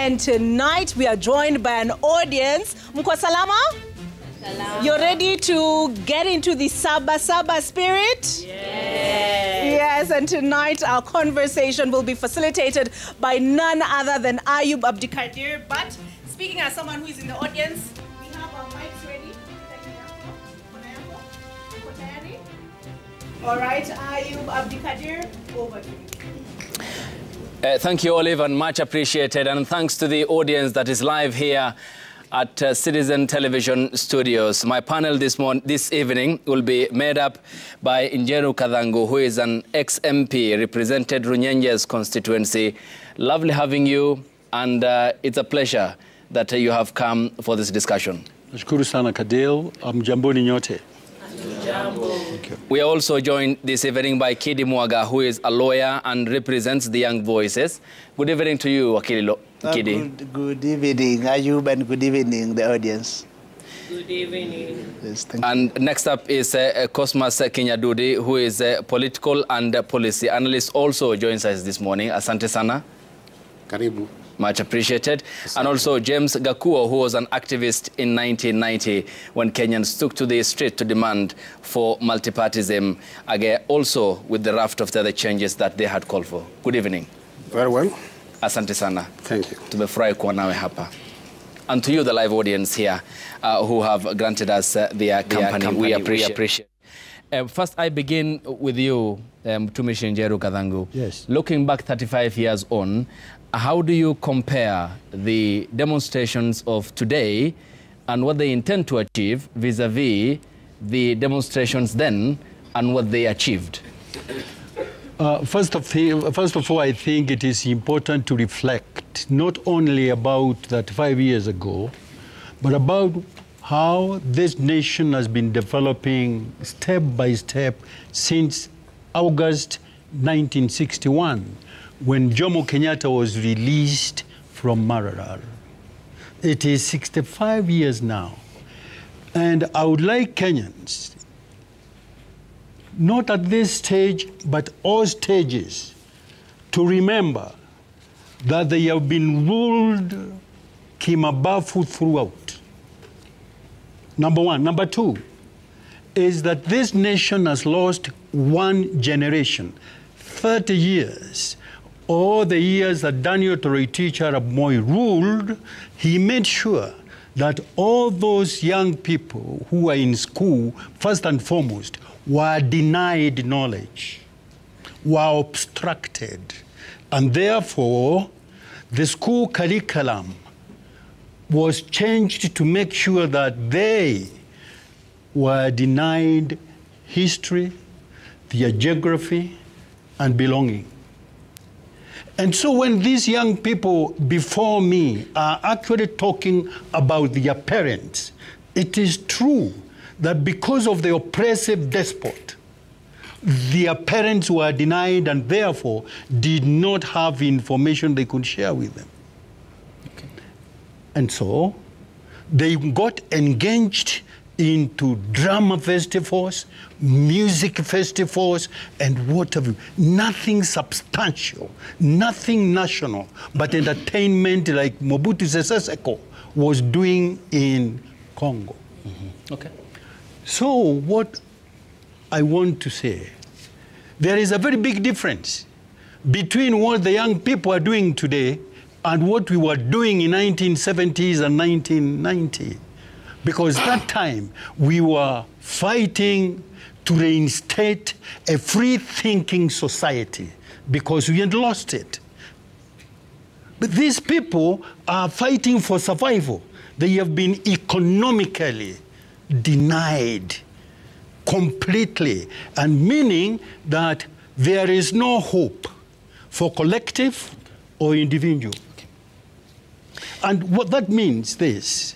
And tonight we are joined by an audience. Mko salama? Salama. You're ready to get into the Saba spirit? Yes. Yes, and tonight our conversation will be facilitated by none other than Ayub Abdikadir. But speaking as someone who is in the audience, we have our mics ready. All right, Ayub Abdikadir, over to you. Thank you, Olive, and much appreciated. And thanks to the audience that is live here at Citizen Television Studios. My panel this evening will be made up by Njeru Kadhangu, who is an ex-MP, represented Runyenje's constituency. Lovely having you, and it's a pleasure that you have come for this discussion. Nashukuru sana Kadil. Mjamboni nyote. We are also joined this evening by Kidi Mwaga, who is a lawyer and represents the Young Voices. Good evening to you, Wakili Kidi. Good evening, Ayub, and good evening, the audience. Good evening. Yes, thank you. And next up is Cosmas Kinyadudi, who is a political and policy analyst, also joins us this morning. Asante sana. Karibu. Much appreciated. And also James Gakuo, who was an activist in 1990 when Kenyans took to the street to demand for multipartyism, again, also with the raft of the other changes that they had called for. Good evening. Very well. Asante sana. Thank you. Tumefurahi kuwa nawe hapa. And to you, the live audience here, who have granted us their company. We appreciate. First, I begin with you, Mtumishi Njeru Kadhangu. Yes. Looking back 35 years on, how do you compare the demonstrations of today and what they intend to achieve vis-a-vis the demonstrations then and what they achieved? First of all, I think it is important to reflect not only about 35 years ago, but about how this nation has been developing step by step since August 1961, when Jomo Kenyatta was released from Mararar. It is 65 years now. And I would like Kenyans, not at this stage, but all stages, to remember that they have been ruled kimabafu throughout. Number one. Number two is that this nation has lost one generation, 30 years. All the years that Daniel Toroitich Arap Moi ruled, he made sure that all those young people who are in school, first and foremost, were denied knowledge, were obstructed. And therefore, the school curriculum was changed to make sure that they were denied history, their geography, and belonging. And so when these young people before me are actually talking about their parents, it is true that because of the oppressive despot, their parents were denied and therefore did not have information they could share with them. Okay. And so they got engaged into drama festivals, music festivals, and what have you. Nothing substantial, nothing national, but entertainment like Mobutu Sese Seko was doing in Congo. Mm-hmm. Okay. So what I want to say, there is a very big difference between what the young people are doing today and what we were doing in 1970s and 1990. Because that time, we were fighting to reinstate a free-thinking society because we had lost it. But these people are fighting for survival. They have been economically denied completely, and meaning that there is no hope for collective or individual. And what that means is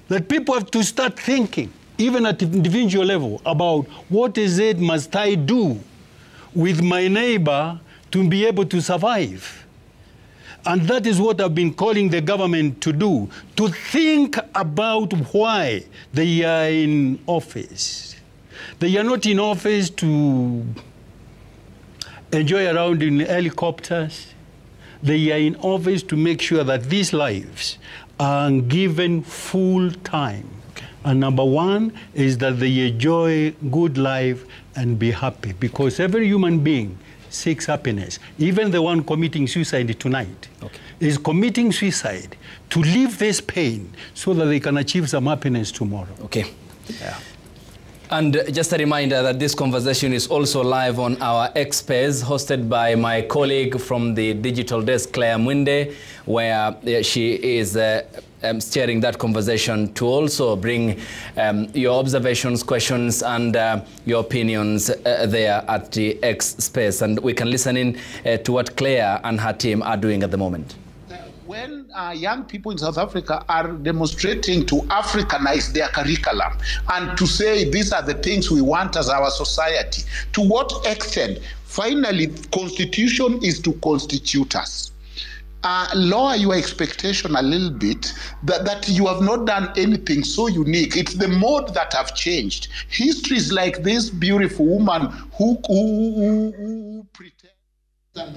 that people have to start thinking, even at the individual level, about what is it must I do with my neighbor to be able to survive. And that is what I've been calling the government to do, to think about why they are in office. They are not in office to enjoy around in helicopters. They are in office to make sure that these lives are given full time. And number one is that they enjoy good life and be happy, because every human being seeks happiness. Even the one committing suicide tonight is committing suicide to leave this pain so that they can achieve some happiness tomorrow. Okay. Yeah. And just a reminder that this conversation is also live on our X page, hosted by my colleague from the digital desk, Claire Mwinde, where she is steering that conversation to also bring your observations, questions, and your opinions there at the X space. And we can listen in to what Claire and her team are doing at the moment. When young people in South Africa are demonstrating to Africanize their curriculum and to say these are the things we want as our society, to what extent? Finally, constitution is to constitute us. Lower your expectation a little bit that you have not done anything so unique. It's the mode that have changed. History is like this beautiful woman who pretends and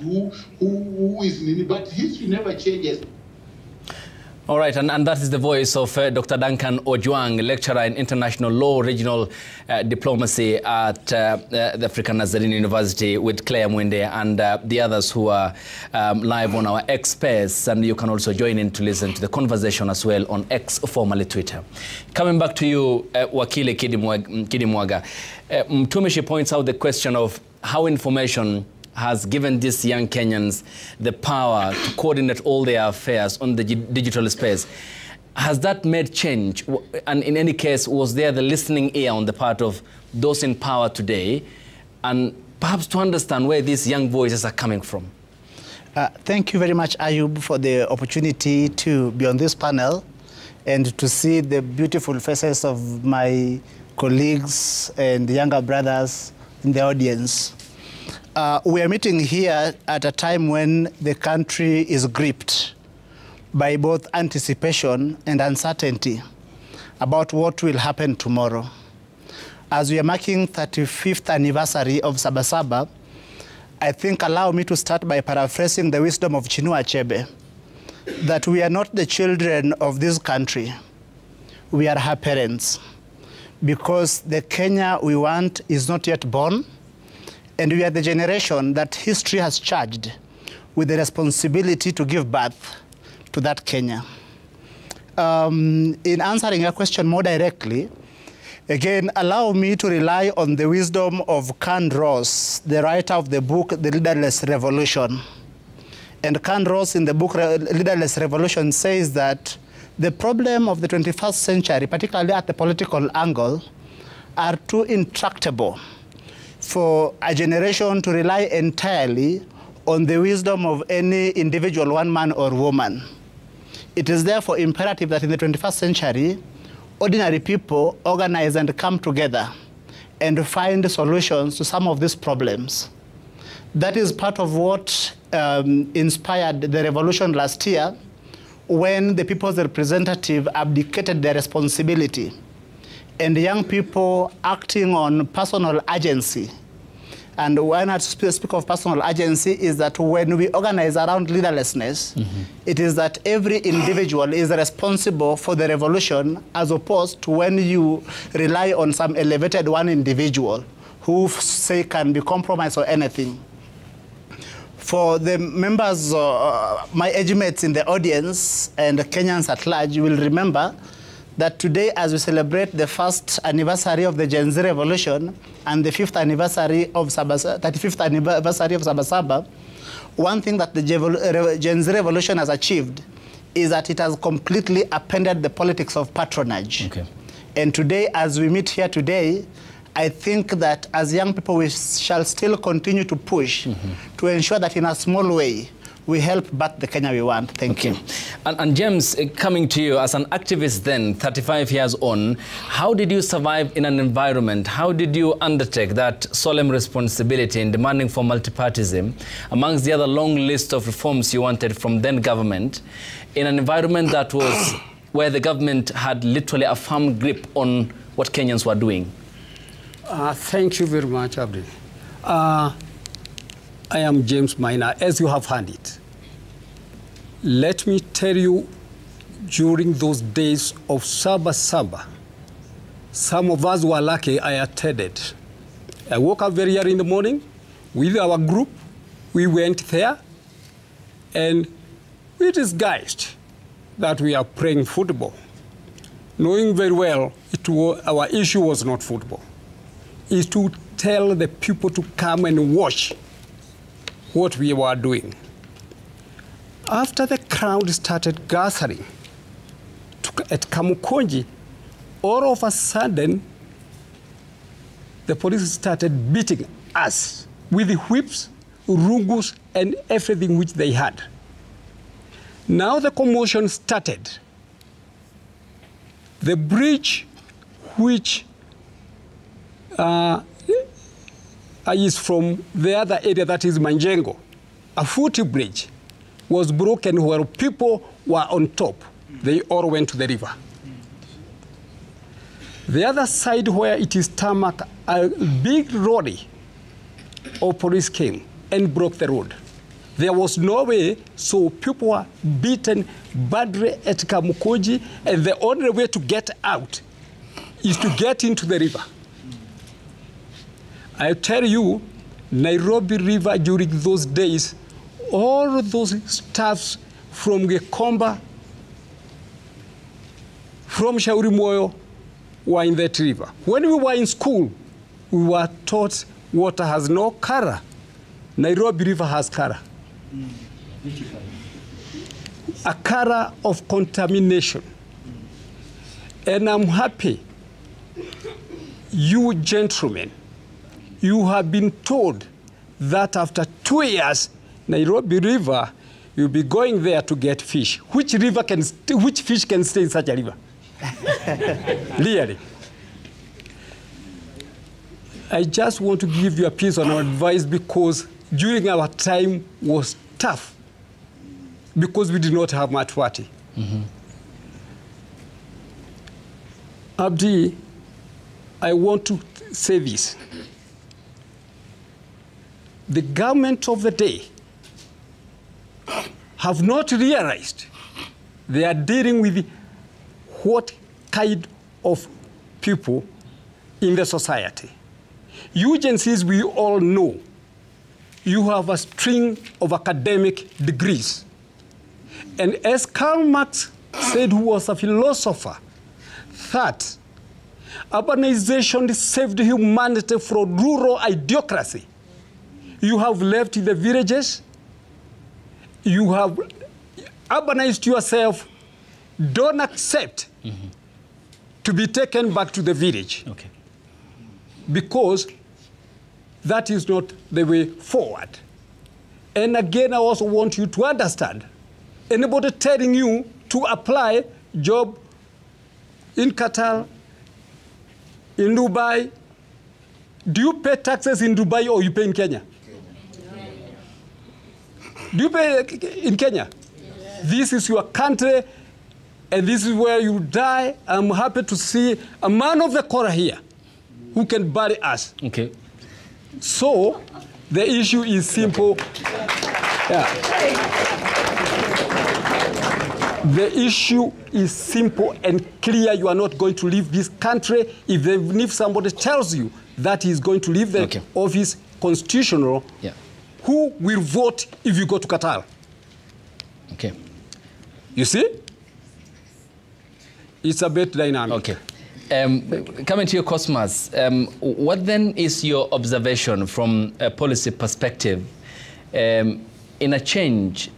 who is nini, but history never changes. All right, and that is the voice of Dr. Duncan Ojwang, lecturer in international law, regional diplomacy at the African Nazarene University, with Claire Mwinde and the others who are live on our X space. And you can also join in to listen to the conversation as well on X, formerly Twitter. Coming back to you, Wakili Kidimwaga, Mtumishi points out the question of how information has given these young Kenyans the power to coordinate all their affairs on the digital space. Has that made change? And in any case, was there the listening ear on the part of those in power today? And perhaps to understand where these young voices are coming from. Thank you very much, Ayub, for the opportunity to be on this panel and to see the beautiful faces of my colleagues and younger brothers in the audience. We are meeting here at a time when the country is gripped by both anticipation and uncertainty about what will happen tomorrow. As we are marking 35th anniversary of Saba, I think allow me to start by paraphrasing the wisdom of Chinua Achebe, that we are not the children of this country, we are her parents, because the Kenya we want is not yet born, and we are the generation that history has charged with the responsibility to give birth to that Kenya. In answering your question more directly, again, allow me to rely on the wisdom of Khan Ross, the writer of the book, The Leaderless Revolution. And Khan Ross in the book, Leaderless Revolution, says that the problem of the 21st century, particularly at the political angle, are too intractable for a generation to rely entirely on the wisdom of any individual, one man or woman. It is therefore imperative that in the 21st century, ordinary people organize and come together and find solutions to some of these problems. That is part of what inspired the revolution last year, when the people's representative abdicated their responsibility and young people acting on personal agency. And when I speak of personal agency is that when we organize around leaderlessness, it is that every individual is responsible for the revolution, as opposed to when you rely on some elevated one individual who say can be compromised or anything. For the members, my age mates in the audience and Kenyans at large, you will remember that today, as we celebrate the first anniversary of the Gen Z revolution and the 35th anniversary of Saba, one thing that the Gen Z revolution has achieved is that it has completely upended the politics of patronage. Okay. And today, as we meet here today, I think that as young people, we shall still continue to push to ensure that in a small way, we help birth the Kenya we want. Thank you. And James, coming to you as an activist then, 35 years on, how did you survive in an environment? How did you undertake that solemn responsibility in demanding for multipartyism, amongst the other long list of reforms you wanted from then government, in an environment that was where the government had literally a firm grip on what Kenyans were doing? Thank you very much, Abdi. I am James Maina, as you have heard it. Let me tell you, during those days of Saba, some of us were lucky I attended. I woke up very early in the morning with our group. We went there, and we disguised that we are playing football, knowing very well our issue was not football. It's to tell the people to come and watch what we were doing. After the crowd started gathering at Kamukonji, all of a sudden, the police started beating us with whips, rungus, and everything which they had. Now the commotion started. The bridge which is from the other area, that is Manjengo, a footbridge, was broken where people were on top. They all went to the river. The other side where it is tarmac, a big lorry of police came and broke the road. There was no way, so people were beaten badly at Kamukonji, and the only way to get out is to get into the river. I tell you, Nairobi River during those days, all those staffs from Gekomba, from Shauri Moyo, were in that river. When we were in school, we were taught water has no color. Nairobi River has color. A color of contamination. And I'm happy, you gentlemen, you have been told that after 2 years, Nairobi River, you'll be going there to get fish. Which fish can stay in such a river? Really. I just want to give you a piece of advice, because during our time was tough because we did not have much water. Abdi, I want to say this. The government of the day have not realized they are dealing with what kind of people in the society. You agencies, we all know, you have a string of academic degrees. And as Karl Marx said, who was a philosopher, that urbanization saved humanity from rural idiocracy. You have left the villages, you have urbanized yourself, don't accept to be taken back to the village. Okay. Because that is not the way forward. And again, I also want you to understand, anybody telling you to apply job in Qatar, in Dubai, do you pay taxes in Dubai or you pay in Kenya? Do you pay in Kenya? Yes. This is your country, and this is where you die. I'm happy to see a man of the Quran here who can bury us. Okay. So the issue is simple. Yeah. The issue is simple and clear. You are not going to leave this country if somebody tells you that he's going to leave the office constitutional. Yeah. Who will vote if you go to Qatar? Okay. You see? It's a bit dynamic. Okay. Coming to your Cosmas, what then is your observation from a policy perspective in a change,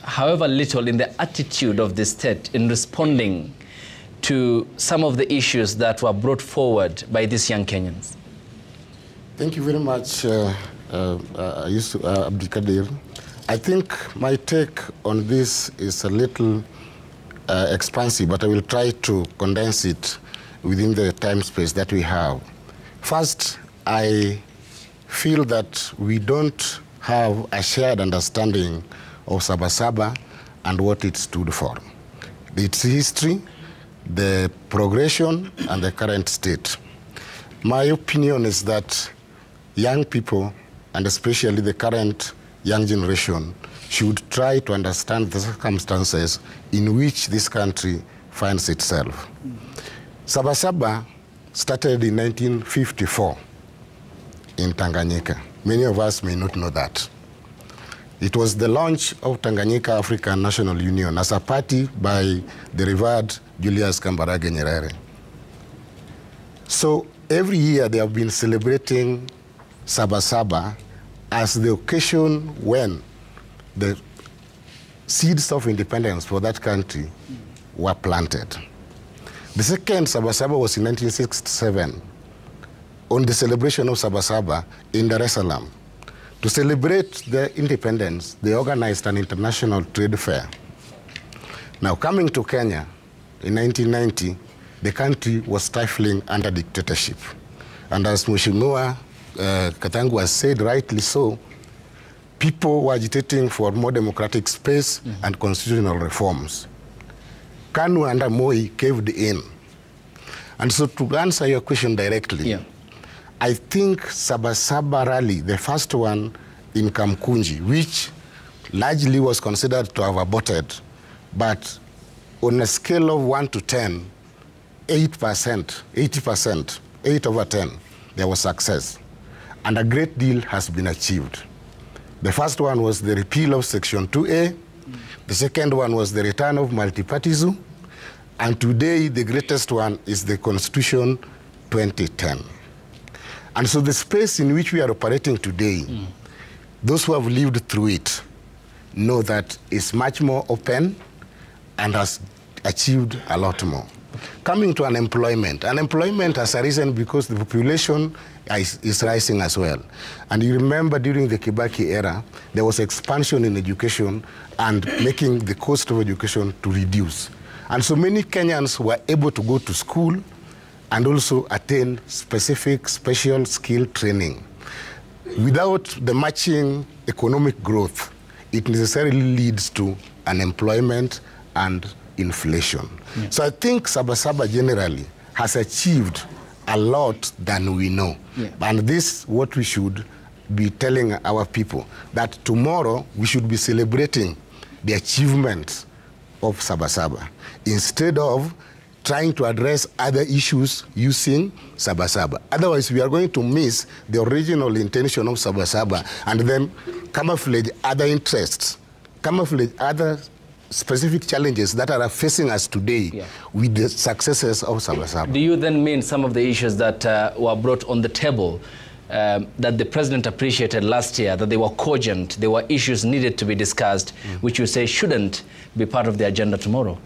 however little, in the attitude of the state in responding to some of the issues that were brought forward by these young Kenyans? Thank you very much, Abdikadir. I think my take on this is a little expansive, but I will try to condense it within the time space that we have. First, I feel that we don't have a shared understanding of Saba and what it stood for. Its history, the progression, and the current state. My opinion is that young people, and especially the current young generation should try to understand the circumstances in which this country finds itself. Saba Saba started in 1954 in Tanganyika. Many of us may not know that. It was the launch of Tanganyika African National Union as a party by the revered Julius Kambarage Nyerere. So every year they have been celebrating Saba Saba as the occasion when the seeds of independence for that country were planted. The second Saba Saba was in 1967 on the celebration of Saba Saba in Dar es Salaam. To celebrate the independence, they organized an international trade fair. Now, coming to Kenya in 1990, the country was stifling under dictatorship. And as Mheshimiwa Kathangu has said rightly so, people were agitating for more democratic space and constitutional reforms. Kanu and Moi caved in. And so to answer your question directly, I think Saba Saba rally, the first one in Kamkunji, which largely was considered to have aborted, but on a scale of 1 to 10, 8%, 80%, 8 over 10, there was success. And a great deal has been achieved. The first one was the repeal of Section 2A. The second one was the return of multipartyism. And today, the greatest one is the Constitution 2010. And so the space in which we are operating today, those who have lived through it know that it's much more open and has achieved a lot more. Coming to unemployment has arisen because the population is rising as well. And you remember during the Kibaki era, there was expansion in education and making the cost of education to reduce. And so many Kenyans were able to go to school and also attain specific special skill training. Without the matching economic growth, it necessarily leads to unemployment and inflation. So I think Saba Saba generally has achieved a lot than we know. And this is what we should be telling our people, that tomorrow we should be celebrating the achievements of Saba Saba instead of trying to address other issues using Saba Saba. Otherwise, we are going to miss the original intention of Saba Saba and then camouflage other interests, camouflage other specific challenges that are facing us today with the successes of Saba Saba. Do you then mean some of the issues that were brought on the table that the president appreciated last year, that they were cogent, there were issues needed to be discussed, which you say shouldn't be part of the agenda tomorrow?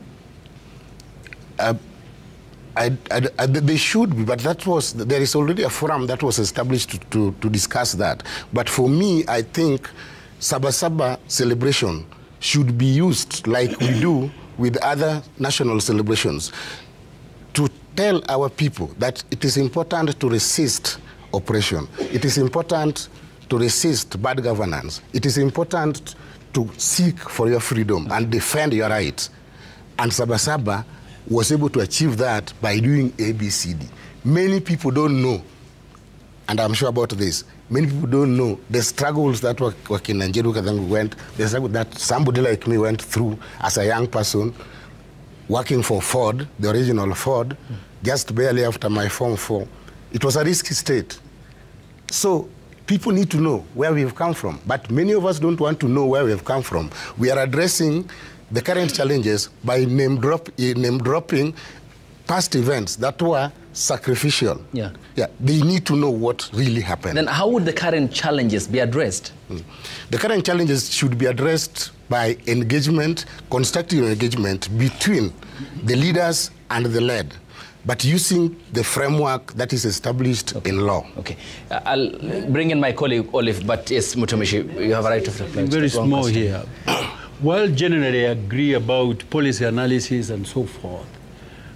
They should be, but there is already a forum that was established to discuss that. But for me, I think Saba Saba celebration should be used like we do with other national celebrations to tell our people that it is important to resist oppression. It is important to resist bad governance. It is important to seek for your freedom and defend your rights. And Saba Saba was able to achieve that by doing ABCD. Many people don't know, and I'm sure about this, many people don't know the struggles that Wakina Njeru Kathangu went, the struggle that somebody like me went through as a young person, working for Ford, the original Ford, just barely after my Form 4. It was a risky state. So people need to know where we've come from, but many of us don't want to know where we've come from. We are addressing the current challenges by name dropping past events that were sacrificial. They need to know what really happened. Then how would the current challenges be addressed? The current challenges should be addressed by engagement, constructive engagement between the leaders and the led, but using the framework that is established in law. Okay. I'll bring in my colleague Olive, but yes, Mutumishi, you have a right to reflect. Very small here. Well, generally I agree about policy analysis and so forth,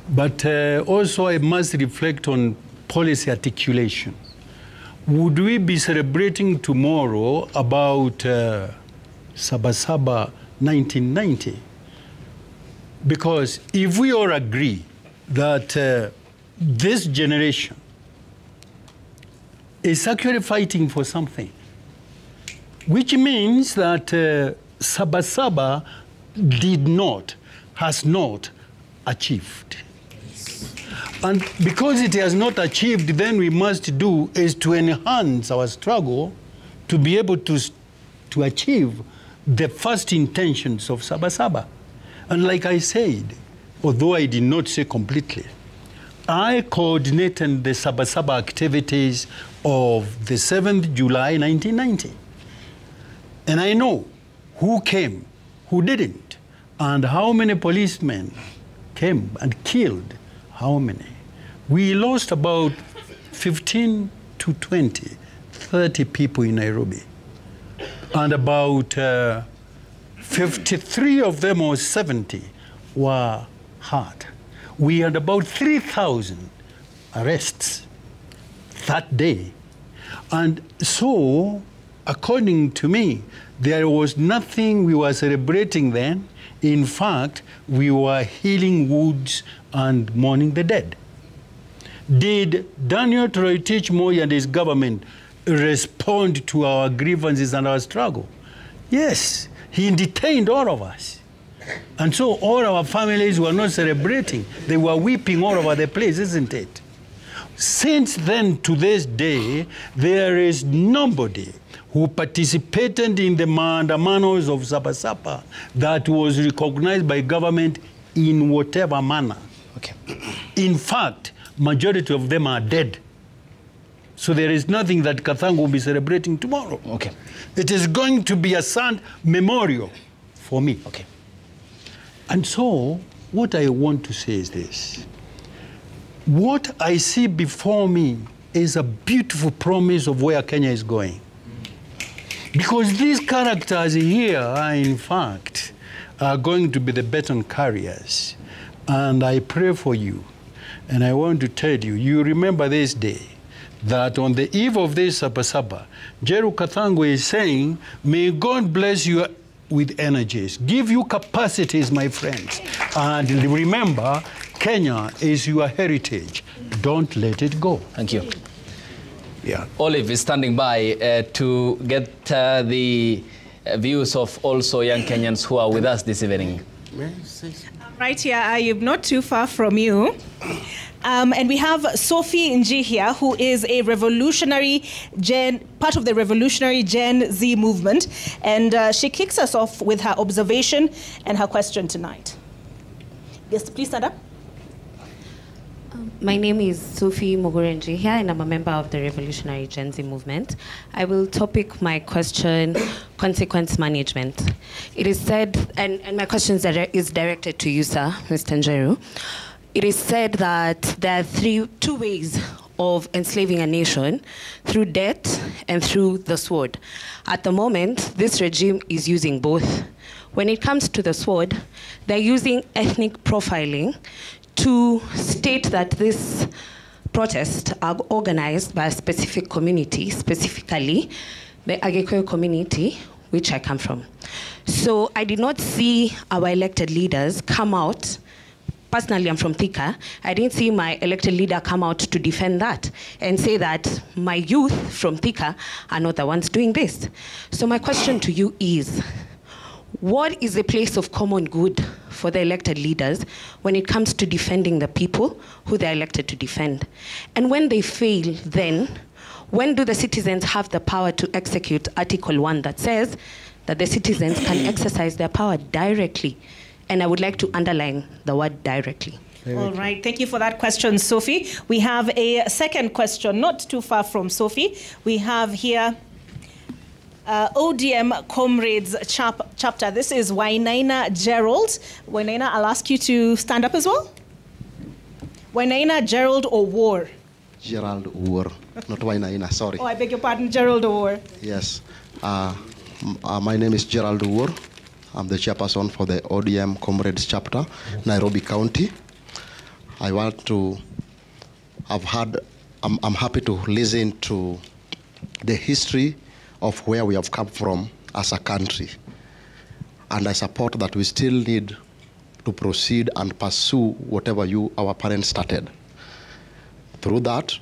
but also I must reflect on policy articulation. Would we be celebrating tomorrow about Saba Saba 1990? Because if we all agree that this generation is actually fighting for something, which means that Saba Saba has not achieved. And because it has not achieved, then we must do is to enhance our struggle to be able to achieve the first intentions of Saba Saba. And like I said, although I did not say completely, I coordinated the Saba Saba activities of the 7th July 1990. And I know who came, who didn't, and how many policemen came and killed how many. We lost about 15 to 20, 30 people in Nairobi. And about 53 of them or 70 were hurt. We had about 3,000 arrests that day. And so, according to me, there was nothing we were celebrating then. In fact, we were healing wounds and mourning the dead. Did Daniel Toroitich Moi and his government respond to our grievances and our struggle? Yes, he detained all of us. And so all our families were not celebrating. They were weeping all over the place, isn't it? Since then to this day, there is nobody who participated in the maandamanos of Saba Saba that was recognized by government in whatever manner. Okay. In fact, majority of them are dead. So there is nothing that Kathango will be celebrating tomorrow. Okay. It is going to be a sad memorial for me. Okay. And so, what I want to say is this. What I see before me is a beautiful promise of where Kenya is going. Because these characters here are, in fact, are going to be the baton carriers. And I pray for you. And I want to tell you, you remember this day, that on the eve of this Saba Saba, Jeru Kathango is saying, may God bless you with energies, give you capacities, my friends. And remember, Kenya is your heritage. Don't let it go. Thank you. Yeah. Olive is standing by to get the views of also young Kenyans who are with us this evening. Right here, Ayub, not too far from you. And we have Sophie Nji here, who is a part of the revolutionary Gen Z movement. And she kicks us off with her observation and her question tonight. Yes, please stand up. My name is Sophie Mogorenji here, and I'm a member of the Revolutionary Gen Z movement. I will topic my question, consequence management. It is said, and my question is directed to you, sir, Mr. Njeru. It is said that there are two ways of enslaving a nation, through debt and through the sword. At the moment, this regime is using both. When it comes to the sword, they're using ethnic profiling to state that this protests are organized by a specific community, specifically the Agikuyu community, which I come from. So I did not see our elected leaders come out. Personally, I'm from Thika. I didn't see my elected leader come out to defend that and say that my youth from Thika are not the ones doing this. So my question to you is, what is the place of common good for the elected leaders when it comes to defending the people who they're elected to defend? And when they fail, then, when do the citizens have the power to execute Article 1 that says that the citizens can exercise their power directly? And I would like to underline the word directly. All right, thank you for that question, Sophie. We have a second question, not too far from Sophie. We have here ODM Comrades chapter. This is Wainaina Gerald. Wainaina, I'll ask you to stand up as well. Wainaina Gerald Owor. Gerald Owor, not Wainaina, sorry. Oh, I beg your pardon, Gerald Owor. Yes. My name is Gerald Owor. I'm the chairperson for the ODM Comrades chapter, Nairobi County. I'm happy to listen to the history of where we have come from as a country. And I support that we still need to proceed and pursue whatever our parents started. Through that,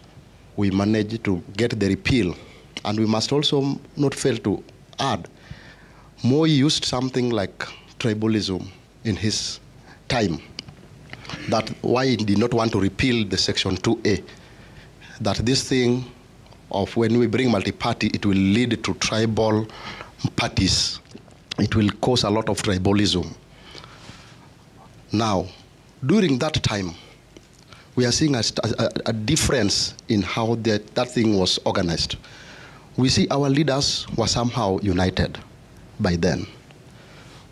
we managed to get the repeal. And we must also not fail to add, Moi used something like tribalism in his time. That why he did not want to repeal the Section 2A. That this thing of when we bring multi-party, it will lead to tribal parties. It will cause a lot of tribalism. Now, during that time, we are seeing a difference in how that thing was organized. We see our leaders were somehow united by then.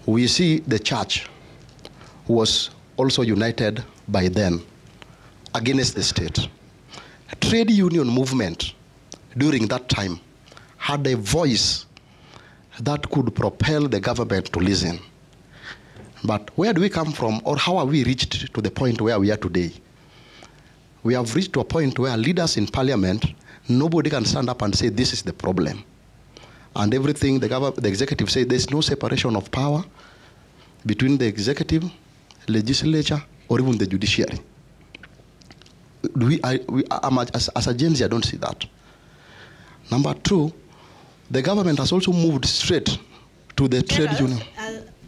We see the church was also united by then against the state. Trade union movement during that time had a voice that could propel the government to listen. But where do we come from, or how have we reached to the point where we are today? We have reached to a point where leaders in parliament, nobody can stand up and say this is the problem. And everything the executive says, there's no separation of power between the executive, legislature, or even the judiciary. As a Gen Z, I don't see that. Number two, the government has also moved straight to the trade union.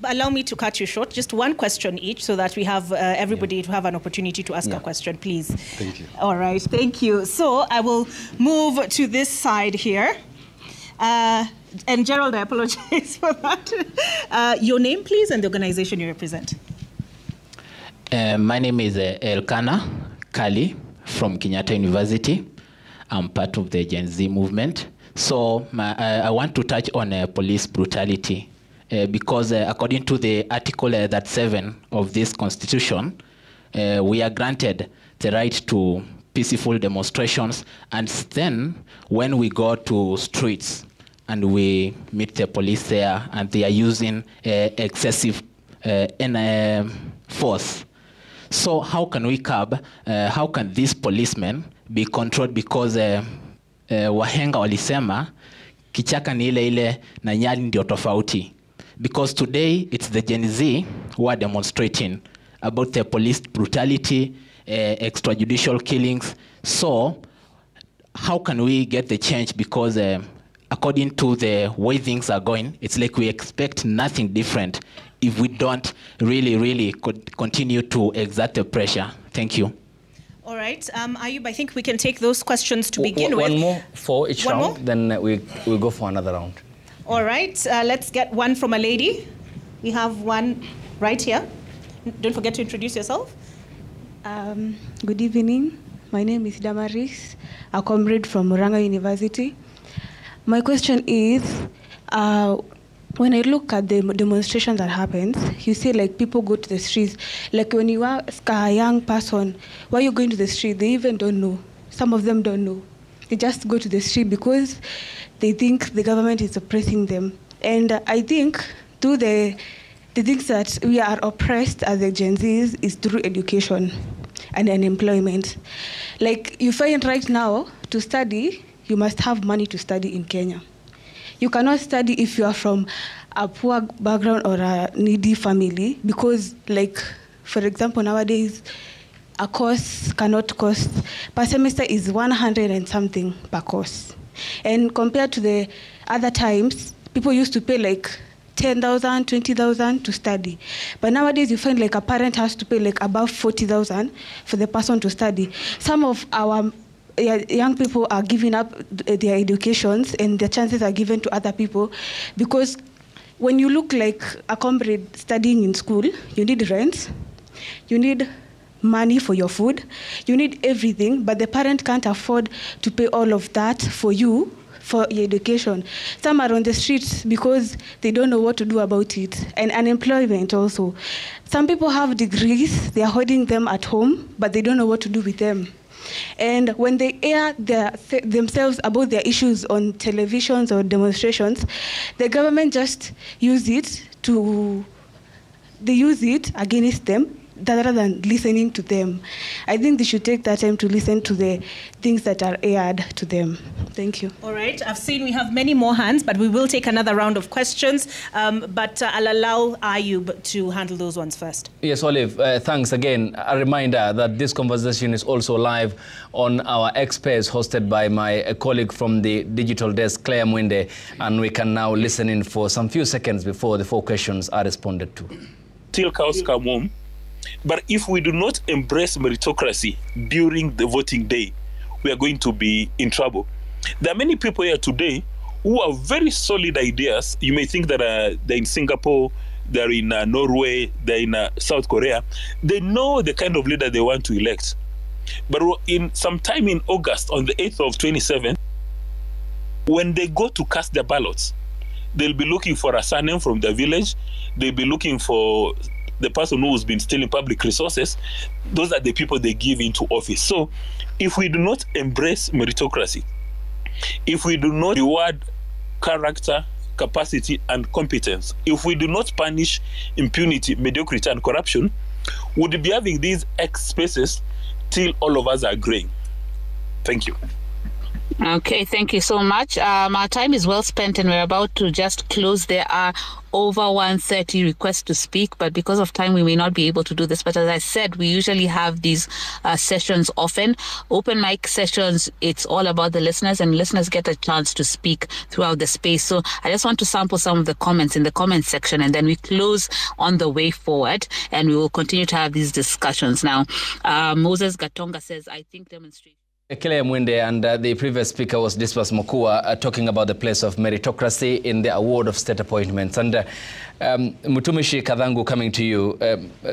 Allow me to cut you short. Just one question each so that we have everybody to have an opportunity to ask a question, please. Thank you. All right, thank you. So I will move to this side here. And Gerald, I apologize for that. Your name, please, and the organization you represent. My name is Elkana Kali from Kenyatta University. I'm part of the Gen Z movement. So I want to touch on police brutality because according to the Article 37 of this Constitution, we are granted the right to peaceful demonstrations, and then when we go to streets and we meet the police there and they are using excessive force. So how can we curb, how can these policemen be controlled? Because wahenga walisema kichaka ni ile ile na nyali ndio tofauti. Because today it's the Gen Z who are demonstrating about the police brutality, extrajudicial killings. So how can we get the change? Because according to the way things are going, it's like we expect nothing different if we don't really continue to exert the pressure. Thank you. All right, Ayub, I think we can take those questions to begin with. One more for each round, more? Then we'll go for another round. All right, let's get one from a lady. We have one right here. Don't forget to introduce yourself. Good evening. My name is Damaris, a comrade from Murang'a University. My question is, when I look at the demonstrations that happens, you see like people go to the streets. Like when you ask a young person, why are you going to the street? They even don't know. Some of them don't know. They just go to the street because they think the government is oppressing them. And I think through the things that we are oppressed as the Gen Zs is through education and unemployment. Like you find right now, to study, you must have money to study in Kenya. You cannot study if you are from a poor background or a needy family because, like, for example, nowadays, a course cannot cost, per semester is 100 and something per course. And compared to the other times, people used to pay like 10,000, 20,000 to study. But nowadays, you find like a parent has to pay like above 40,000 for the person to study. Some of our young people are giving up their educations and their chances are given to other people because when you look like a comrade studying in school, you need rent, you need money for your food, you need everything, but the parent can't afford to pay all of that for you, for your education. Some are on the streets because they don't know what to do about it. And unemployment also. Some people have degrees, they are holding them at home, but they don't know what to do with them. And when they air themselves about their issues on televisions or demonstrations, the government just use it against them rather than listening to them. I think they should take that time to listen to the things that are aired to them. Thank you. All right, I've seen we have many more hands, but we will take another round of questions. But I'll allow Ayub to handle those ones first. Yes, Olive, thanks again. A reminder that this conversation is also live on our X page hosted by my colleague from the digital desk, Claire Mwinde, and we can now listen in for some few seconds before the 4 questions are responded to. Till cows come home. But if we do not embrace meritocracy during the voting day, we are going to be in trouble. There are many people here today who have very solid ideas. You may think that they're in Singapore, they're in Norway, they're in South Korea. They know the kind of leader they want to elect. But in sometime in August, on the 8th of 27, when they go to cast their ballots, they'll be looking for a surname from their village. They'll be looking for the person who's been stealing public resources. Those are the people they give into office. So if we do not embrace meritocracy, if we do not reward character, capacity, and competence, if we do not punish impunity, mediocrity, and corruption, we'll be having these X spaces till all of us are graying. Thank you. Okay, thank you so much. Our time is well spent and we're about to just close. There are over 130 requests to speak, but because of time, we may not be able to do this. But as I said, we usually have these sessions often. Open mic sessions, it's all about the listeners, and listeners get a chance to speak throughout the space. So I just want to sample some of the comments in the comments section, and then we close on the way forward, and we will continue to have these discussions. Now, Moses Gatonga says, I think demonstration. Claire Mwinde and the previous speaker was Dismas Mokua talking about the place of meritocracy in the award of state appointments. And Mutumishi Kathangu, coming to you,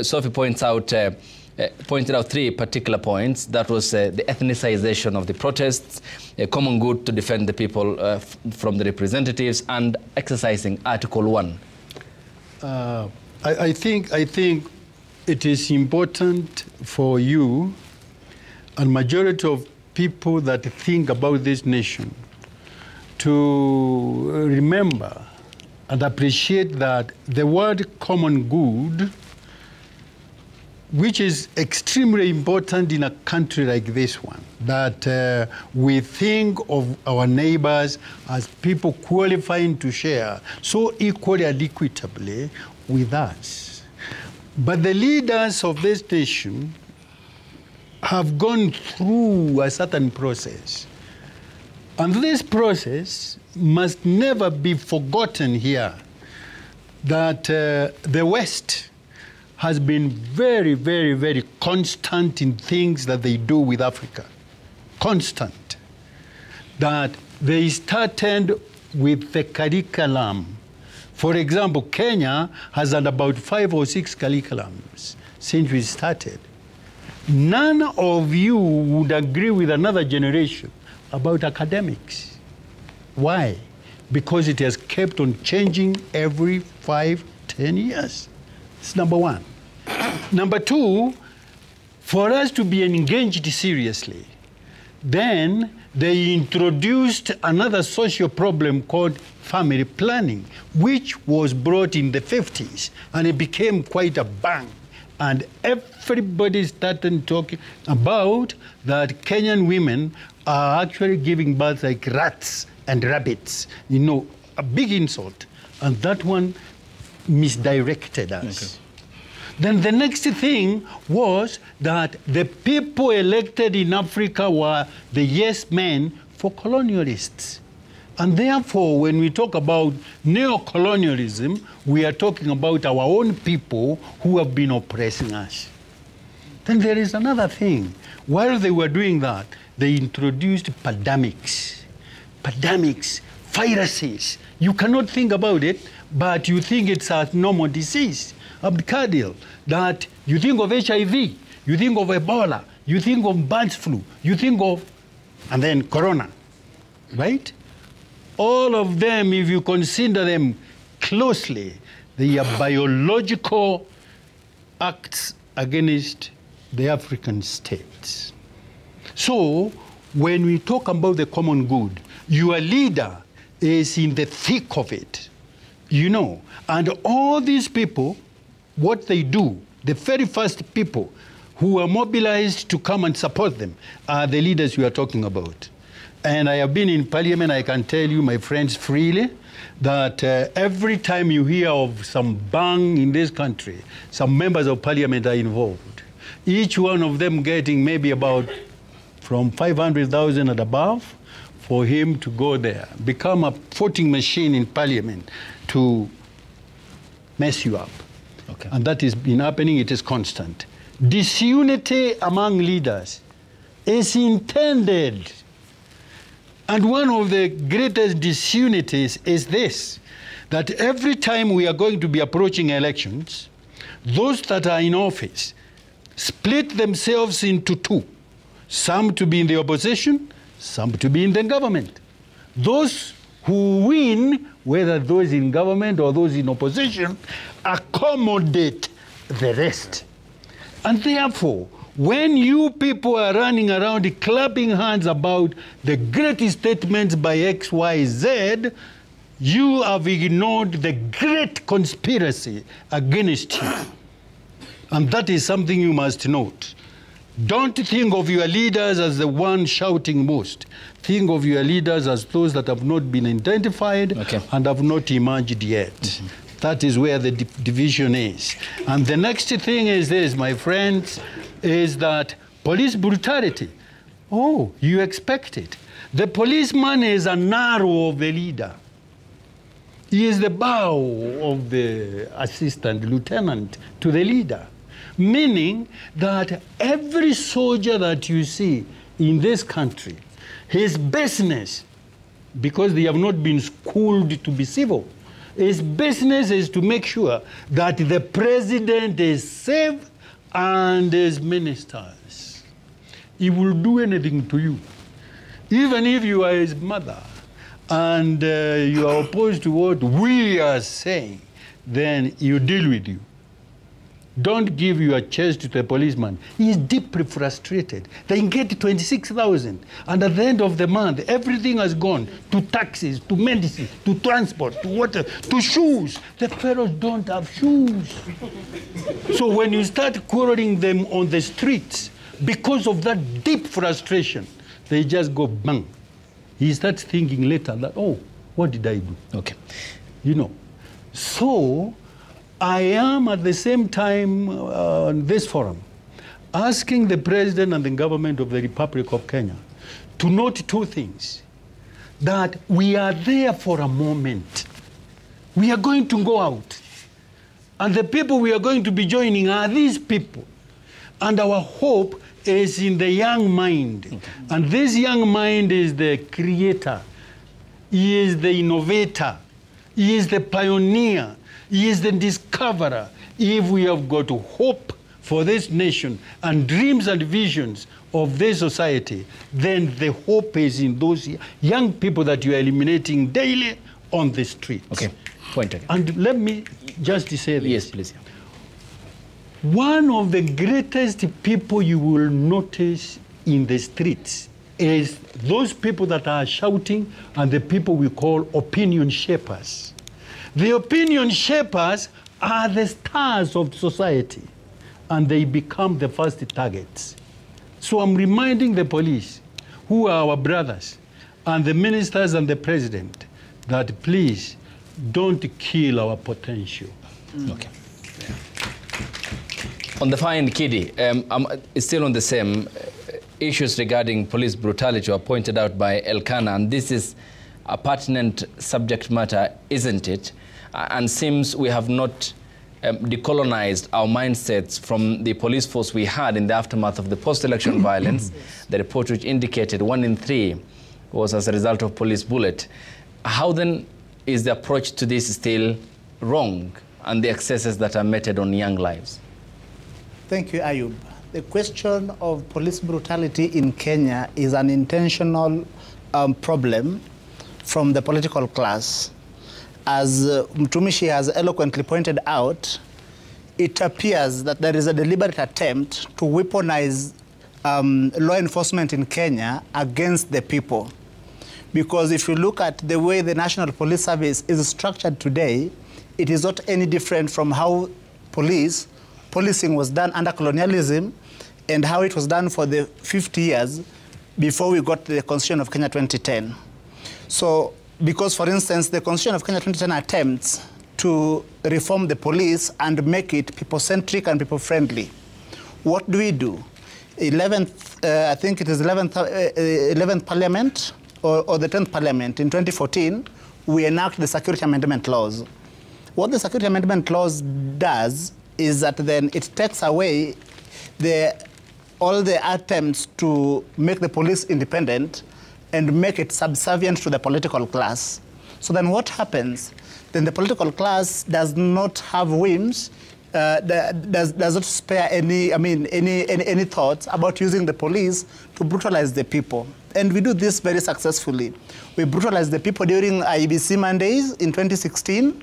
Sophie pointed out 3 particular points. That was the ethnicization of the protests, a common good to defend the people from the representatives, and exercising Article 1. I think it is important for you and majority of people that think about this nation to remember and appreciate that the word common good, which is extremely important in a country like this one, that we think of our neighbors as people qualifying to share so equally and equitably with us. But the leaders of this nation have gone through a certain process. And this process must never be forgotten here, that the West has been very, very, very constant in things that they do with Africa. Constant. That they started with the curriculum. For example, Kenya has had about 5 or 6 curriculums since we started. None of you would agree with another generation about academics. Why? Because it has kept on changing every 5, 10 years. That's number one. Number two, for us to be engaged seriously, then they introduced another social problem called family planning, which was brought in the 50s, and it became quite a bang. And everybody started talking about that Kenyan women are actually giving birth like rats and rabbits. You know, a big insult. And that one misdirected us. Okay. Then the next thing was that the people elected in Africa were the yes men for colonialists. And therefore, when we talk about neocolonialism, we are talking about our own people who have been oppressing us. Then there is another thing. While they were doing that, they introduced pandemics. Pandemics, viruses. You cannot think about it, but you think it's a normal disease, abdicardial, that you think of HIV, you think of Ebola, you think of bird flu, you think of, and then corona, right? All of them, if you consider them closely, they are biological acts against the African states. So when we talk about the common good, your leader is in the thick of it, you know. And all these people, what they do the very first people who are mobilized to come and support them are the leaders we are talking about. And I have been in parliament, I can tell you, my friends, freely, that every time you hear of some bang in this country, some members of parliament are involved. Each one of them getting maybe about from 500,000 and above for him to go there, become a voting machine in parliament to mess you up. Okay. And that has been happening, it is constant. Disunity among leaders is intended. And one of the greatest disunities is this, that every time we are going to be approaching elections, those that are in office split themselves into two, some to be in the opposition, some to be in the government. Those who win, whether those in government or those in opposition, accommodate the rest. And therefore, when you people are running around clapping hands about the great statements by X, Y, Z, you have ignored the great conspiracy against you. And that is something you must note. Don't think of your leaders as the one shouting most. Think of your leaders as those that have not been identified and have not emerged yet. That is where the division is. And the next thing is this, my friends, is that police brutality. Oh, you expect it. The policeman is an arrow of the leader. He is the bow of the assistant lieutenant to the leader. Meaning that every soldier that you see in this country, his business, because they have not been schooled to be civil, his business is to make sure that the president is safe and his ministers. He will do anything to you. Even if you are his mother and you are opposed to what we are saying, then you deal with you. Don't give your chest to the policeman. He is deeply frustrated. They get 26,000, and at the end of the month, everything has gone to taxes, to medicine, to transport, to water, to shoes. The fellows don't have shoes. So when you start quarreling them on the streets, because of that deep frustration, they just go bang. He starts thinking later that, oh, what did I do? Okay. You know. So I am at the same time on this forum asking the President and the government of the Republic of Kenya to note two things. That we are there for a moment. We are going to go out. And the people we are going to be joining are these people. And our hope is in the young mind. Okay. And this young mind is the creator. He is the innovator. He is the pioneer. He is the discoverer. If we have got hope for this nation and dreams and visions of this society, then the hope is in those young people that you are eliminating daily on the streets. Okay, point again. And let me just say this. Yes, please. One of the greatest people you will notice in the streets is those people that are shouting and the people we call opinion shapers. The opinion shapers are the stars of society, and they become the first targets. So I'm reminding the police, who are our brothers, and the ministers and the president, that please don't kill our potential. Okay. On the fine, Kidi, still on the same issues regarding police brutality were pointed out by Elkanah, and this is a pertinent subject matter, isn't it? And seems we have not decolonized our mindsets from the police force we had in the aftermath of the post-election violence. The report which indicated 1 in 3 was as a result of police bullet. How then is the approach to this still wrong, and the excesses that are meted on young lives? Thank you, Ayub. The question of police brutality in Kenya is an intentional problem from the political class. As Mtumishi has eloquently pointed out, it appears that there is a deliberate attempt to weaponize law enforcement in Kenya against the people. Because if you look at the way the National Police Service is structured today, it is not any different from how police policing was done under colonialism and how it was done for the 50 years before we got the Constitution of Kenya 2010. So, because, for instance, the Constitution of Kenya 2010 attempts to reform the police and make it people-centric and people-friendly. What do we do? 11th, I think it is 11th Parliament or the 10th Parliament in 2014, we enact the Security Amendment Laws. What the Security Amendment Clause does is that then it takes away all the attempts to make the police independent and make it subservient to the political class. So then what happens? Then the political class does not have whims, does not spare any thoughts about using the police to brutalize the people. And we do this very successfully. We brutalize the people during IEBC Mondays in 2016.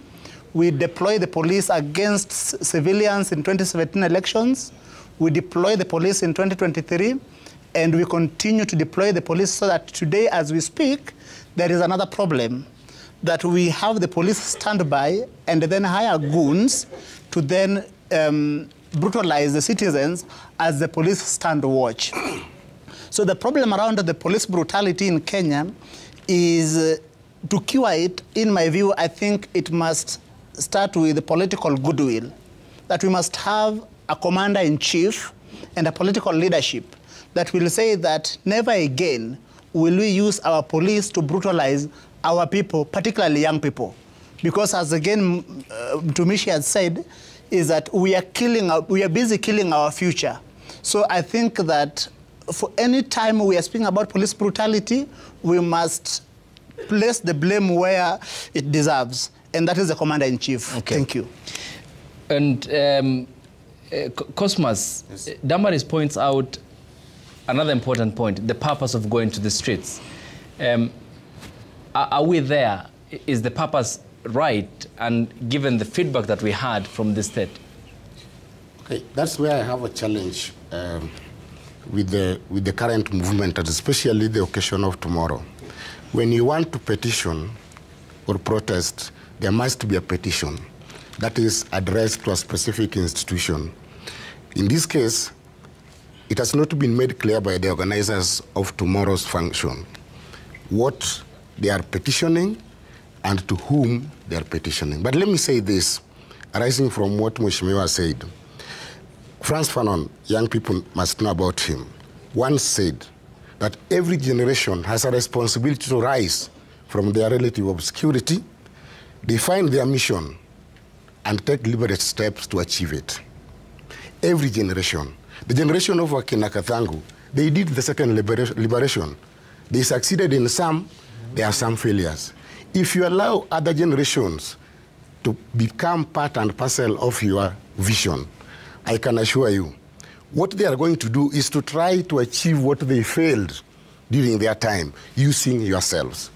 We deploy the police against civilians in 2017 elections. We deploy the police in 2023, and we continue to deploy the police so that today, as we speak, there is another problem, that we have the police stand by and then hire goons to then brutalize the citizens as the police stand watch. So the problem around the police brutality in Kenya is, to cure it, in my view, I think it must start with the political goodwill, that we must have a commander-in-chief and a political leadership that will say that never again will we use our police to brutalize our people, particularly young people. Because as again Tumishi had said, is that we are busy killing our future. So I think that for any time we are speaking about police brutality, we must place the blame where it deserves, and that is the commander-in-chief. Okay. Thank you. And Cosmas, yes. Damaris points out another important point, the purpose of going to the streets. Are we there? Is the purpose right, and given the feedback that we had from the state? Okay, that's where I have a challenge with the current movement, and especially the occasion of tomorrow. When you want to petition or protest, there must be a petition that is addressed to a specific institution. In this case, it has not been made clear by the organizers of tomorrow's function what they are petitioning and to whom they are petitioning. But let me say this, arising from what Mheshimiwa said. Frantz Fanon, young people must know about him, once said that every generation has a responsibility to rise from their relative obscurity, define their mission, and take deliberate steps to achieve it. Every generation. The generation of Wakina Kathangu, they did the second liberation. They succeeded in some, there are some failures. If you allow other generations to become part and parcel of your vision, I can assure you, what they are going to do is to try to achieve what they failed during their time, using yourselves.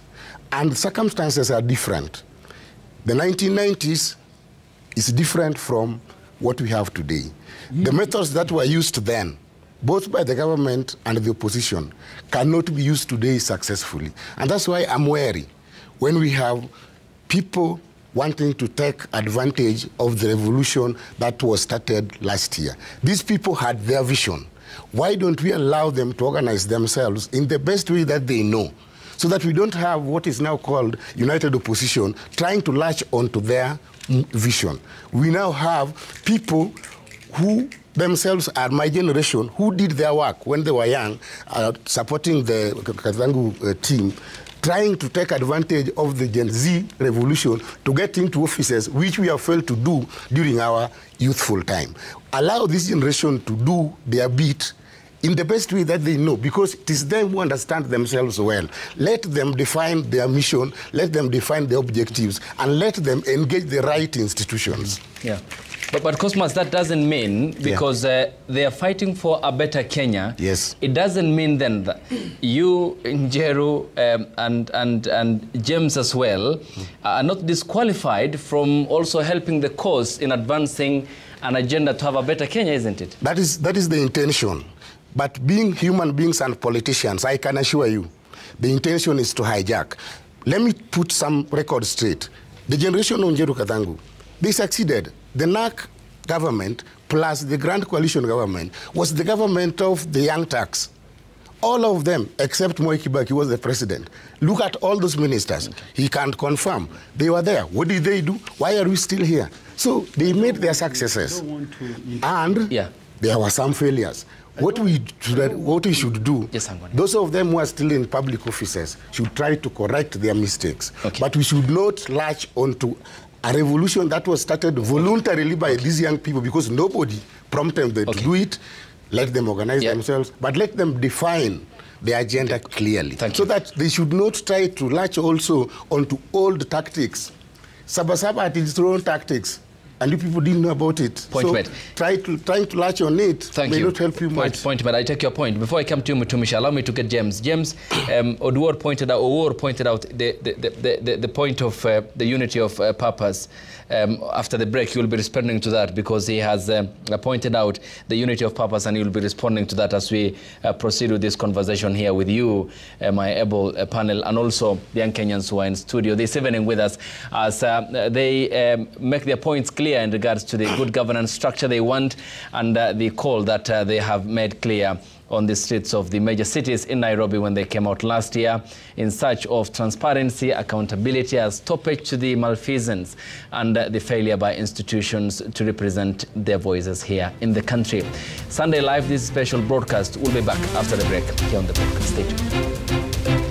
And circumstances are different. The 1990s is different from what we have today. The methods that were used then, both by the government and the opposition, cannot be used today successfully. And that's why I'm wary when we have people wanting to take advantage of the revolution that was started last year. These people had their vision. Why don't we allow them to organize themselves in the best way that they know, so that we don't have what is now called united opposition trying to latch onto their vision. We now have people who themselves are my generation, who did their work when they were young, supporting the Kathangu team, trying to take advantage of the Gen Z revolution to get into offices, which we have failed to do during our youthful time. Allow this generation to do their bit in the best way that they know, because it is them who understand themselves well. Let them define their mission, let them define their objectives, and let them engage the right institutions. Yeah. But Cosmas, that doesn't mean, because they are fighting for a better Kenya, yes, it doesn't mean then that you, Njeru, and James as well, are not disqualified from also helping the cause in advancing an agenda to have a better Kenya, isn't it? That is the intention. But being human beings and politicians, I can assure you, the intention is to hijack. Let me put some records straight. The generation of Njeru Kathangu, they succeeded. The NAC government plus the Grand Coalition government was the government of the Young Turks. All of them, except Moi Kibaki, was the president. Look at all those ministers. Okay. He can't confirm. They were there. What did they do? Why are we still here? So they made their successes. And there were some failures. What we should do, those of them who are still in public offices should try to correct their mistakes. Okay. But we should not latch onto a revolution that was started voluntarily by these young people because nobody prompted them to do it. Let them organize themselves, but let them define the agenda clearly. So that they should not try to latch also onto old tactics. Saba had its own tactics, and you people didn't know about it. Point made. Trying to latch on it may not help you much. Point made. I take your point. Before I come to you, Mutumisha, allow me to get James. James, Oduor pointed out the point of the unity of purpose. After the break, you will be responding to that because he has pointed out the unity of purpose, and you will be responding to that as we proceed with this conversation here with you, my able panel, and also the young Kenyans who are in studio this evening with us as they make their points clear in regards to the good governance structure they want and the call that they have made clear on the streets of the major cities in Nairobi when they came out last year in search of transparency, accountability as stoppage to the malfeasance and the failure by institutions to represent their voices here in the country. Sunday Live, this special broadcast will be back after the break here on the broadcast. Stay tuned.